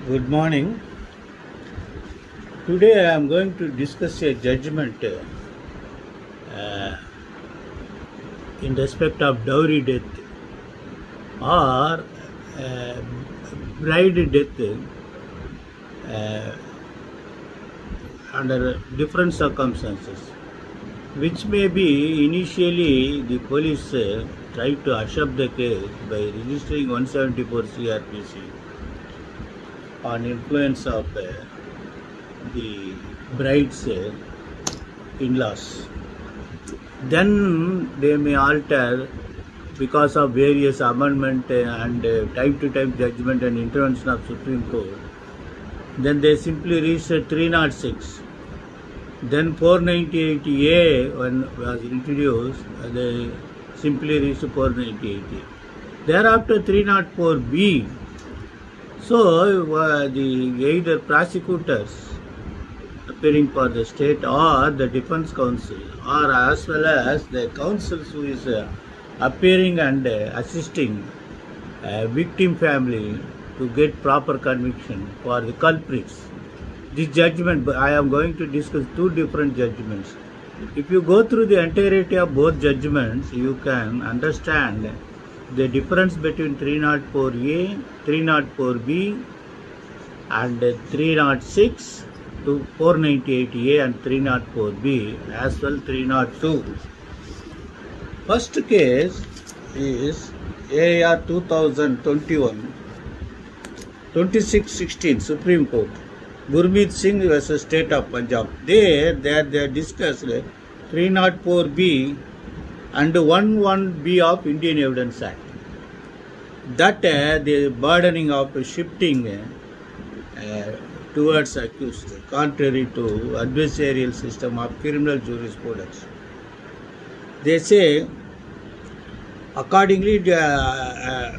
Good morning. Today I am going to discuss a judgment in respect of dowry death or bride death under different circumstances, which may be initially the police tried to hush up the case by registering 174 CRPC on influence of the bride's in-laws. Then they may alter because of various amendment and time-to-time judgment and intervention of Supreme Court. Then they simply reached 306. Then 498A when was introduced, they simply reached 498A. Thereafter 304B. So the either prosecutors appearing for the state or the defense counsel, or as well as the counsel who is appearing and assisting victim family to get proper conviction for the culprits. This judgment, I am going to discuss two different judgments. If you go through the entirety of both judgments, you can understand the difference between 304A, 304B and 306 to 498A and 304B as well 302. First case is AR 2021 2616 Supreme Court, Gurmeet Singh versus State of Punjab. There they discussed 304B and 11B of Indian Evidence Act. That the burdening of shifting towards accused, contrary to adversarial system of criminal jurisprudence. They say, accordingly, the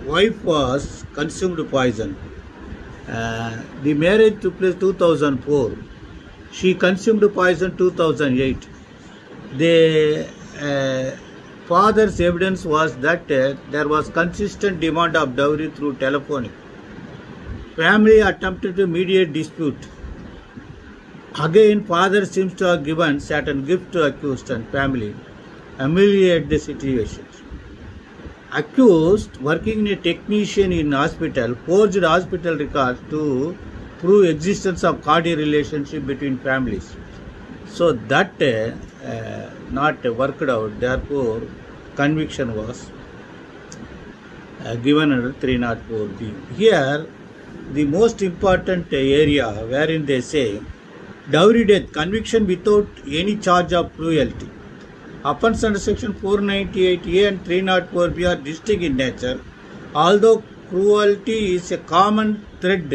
wife was consumed poison. The marriage took place 2004. She consumed poison 2008. The father's evidence was that there was consistent demand of dowry through telephonic. Family attempted to mediate dispute. Again, father seems to have given certain gift to accused and family, ameliorate the situation. Accused, working in a technician in hospital, forged hospital records to prove existence of cordial relationship between families. So that not worked out, therefore conviction was given under 304B. Here the most important area wherein they say dowry death, conviction without any charge of cruelty. Offence under section 498A and 304B are distinct in nature, although cruelty is a common thread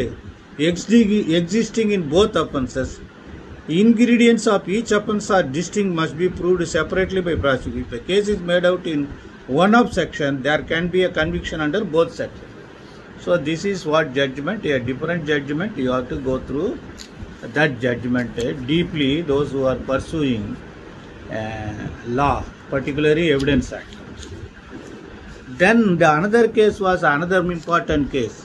existing in both offences. Ingredients of each offence are distinct, must be proved separately by prosecutor. If a case is made out in one of section, there can be a conviction under both sections. So this is what judgment, a different judgment, you have to go through that judgment deeply, those who are pursuing law, particularly Evidence Act. Then the another case was another important case,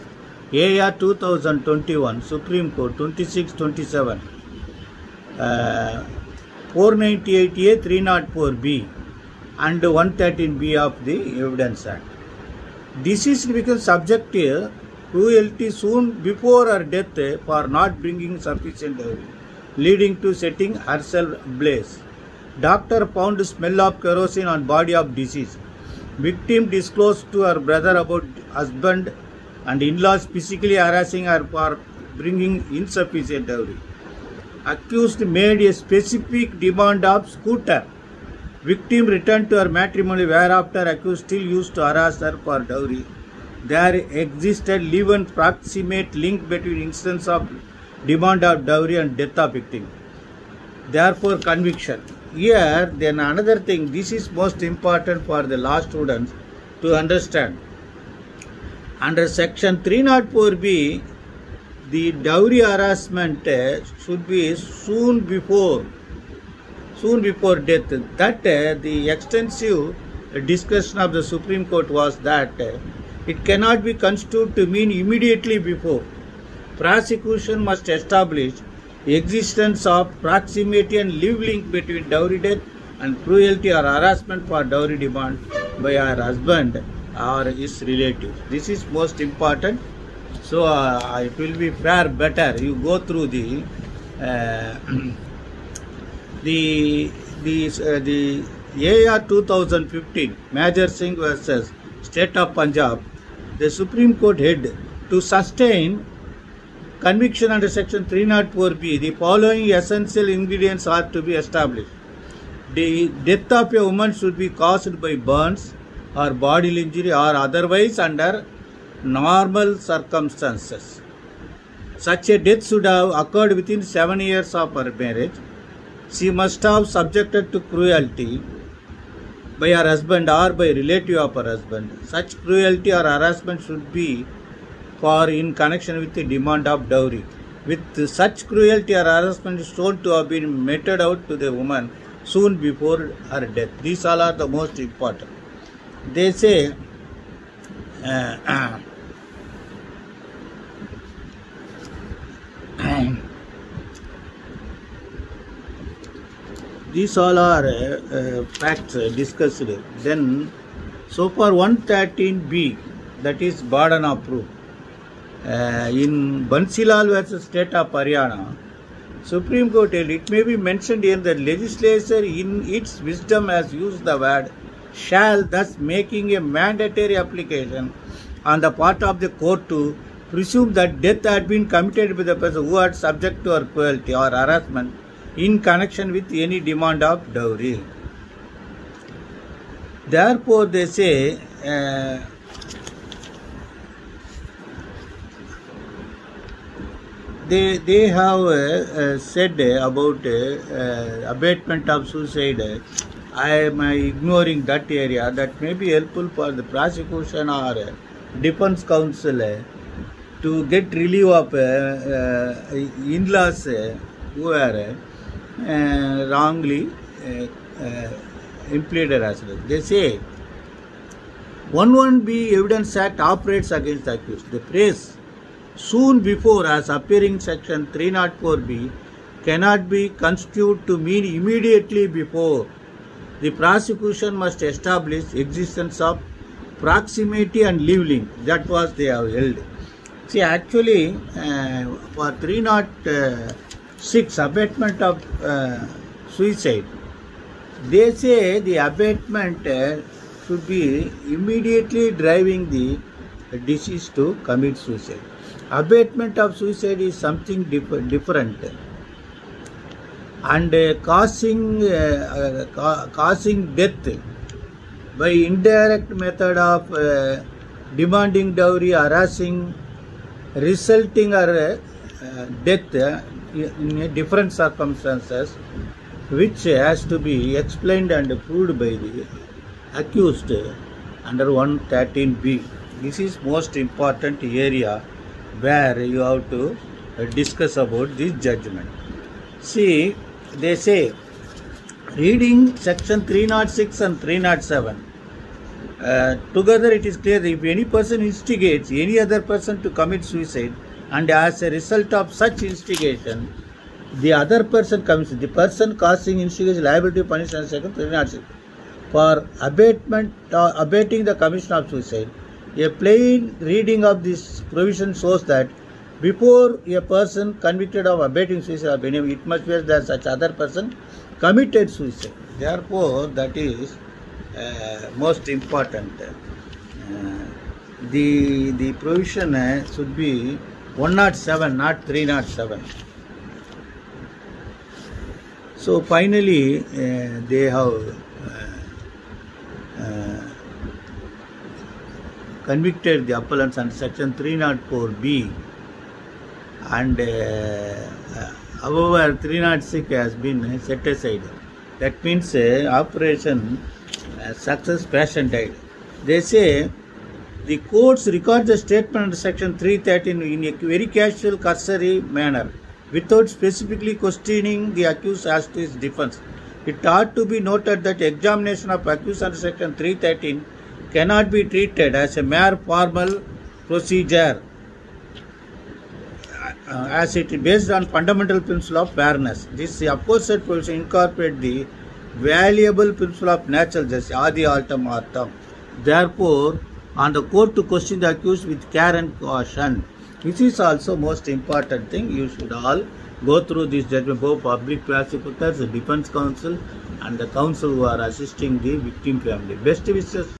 AR 2021, Supreme Court 2627. 498A, 304B and 113B of the Evidence Act. Deceased becomes subject to cruelty soon before her death for not bringing sufficient dowry, leading to setting herself ablaze. Doctor found smell of kerosene on body of deceased. Victim disclosed to her brother about husband and in-laws physically harassing her for bringing insufficient dowry. Accused made a specific demand of scooter. Victim returned to her matrimony, whereafter accused still used to harass her for dowry. There existed live-in proximate link between instance of demand of dowry and death of victim. Therefore, conviction. Here, then another thing, this is most important for the law students to understand. Under section 304B, the dowry harassment should be soon before death. That the extensive discussion of the Supreme Court was that it cannot be construed to mean immediately before. prosecution must establish existence of proximity and live link between dowry death and cruelty or harassment for dowry demand by her husband or his relatives. This is most important. So it will be far better you go through the AR 2015 Major Singh versus State of Punjab. The Supreme Court held to sustain conviction under Section 304B. The following essential ingredients are to be established. The death of a woman should be caused by burns or bodily injury or otherwise under normal circumstances. Such a death should have occurred within 7 years of her marriage. She must have subjected to cruelty by her husband or by relative of her husband. Such cruelty or harassment should be for in connection with the demand of dowry. With such cruelty or harassment shown to have been meted out to the woman soon before her death. These all are the most important. They say these all are facts discussed. Then, so far 113B, that is burden of proof. In Bansilal versus State of Haryana, Supreme Court held it may be mentioned here that legislature in its wisdom has used the word shall, thus making a mandatory application on the part of the court to presume that death had been committed by the person who had subject to her cruelty or harassment in connection with any demand of dowry. Therefore, they say they have said about abatement of suicide. I am ignoring that area. That may be helpful for the prosecution or defense counsel to get relief of in-laws who are wrongly impleaded as well. They say 11B Evidence Act operates against the accused. The phrase soon before as appearing in Section 304B cannot be construed to mean immediately before. The prosecution must establish existence of proximity and live link. That was they have held. See, actually, for 306 abatement of suicide, they say the abatement should be immediately driving the deceased to commit suicide. Abatement of suicide is something different. And causing death by indirect method of demanding dowry, harassing, resulting or death in different circumstances, which has to be explained and proved by the accused under 113B. This is most important area where you have to discuss about this judgment. See, they say, reading Section 306 and 307, together it is clear that if any person instigates any other person to commit suicide and as a result of such instigation, the other person commits, the person causing instigation liable to be punished under Section 306 for abating the commission of suicide. A plain reading of this provision shows that before a person convicted of abating suicide, it must be that such other person committed suicide. Therefore, that is most important. The provision should be 107, not 307. So finally, they have convicted the appellants under Section 304B, and however 306 has been set aside. That means operation success patient died. They say the courts record the statement under Section 313 in a very casual, cursory manner, without specifically questioning the accused as to his defense. It ought to be noted that examination of accused under Section 313 cannot be treated as a mere formal procedure. as it is based on fundamental principle of fairness. This aforesaid provision incorporate the valuable principle of natural justice, adi altam artam. Therefore, on the court to question the accused with care and caution. This is also most important thing. You should all go through this judgment, both public prosecutors, the defense counsel, and the counsel who are assisting the victim family. Best wishes.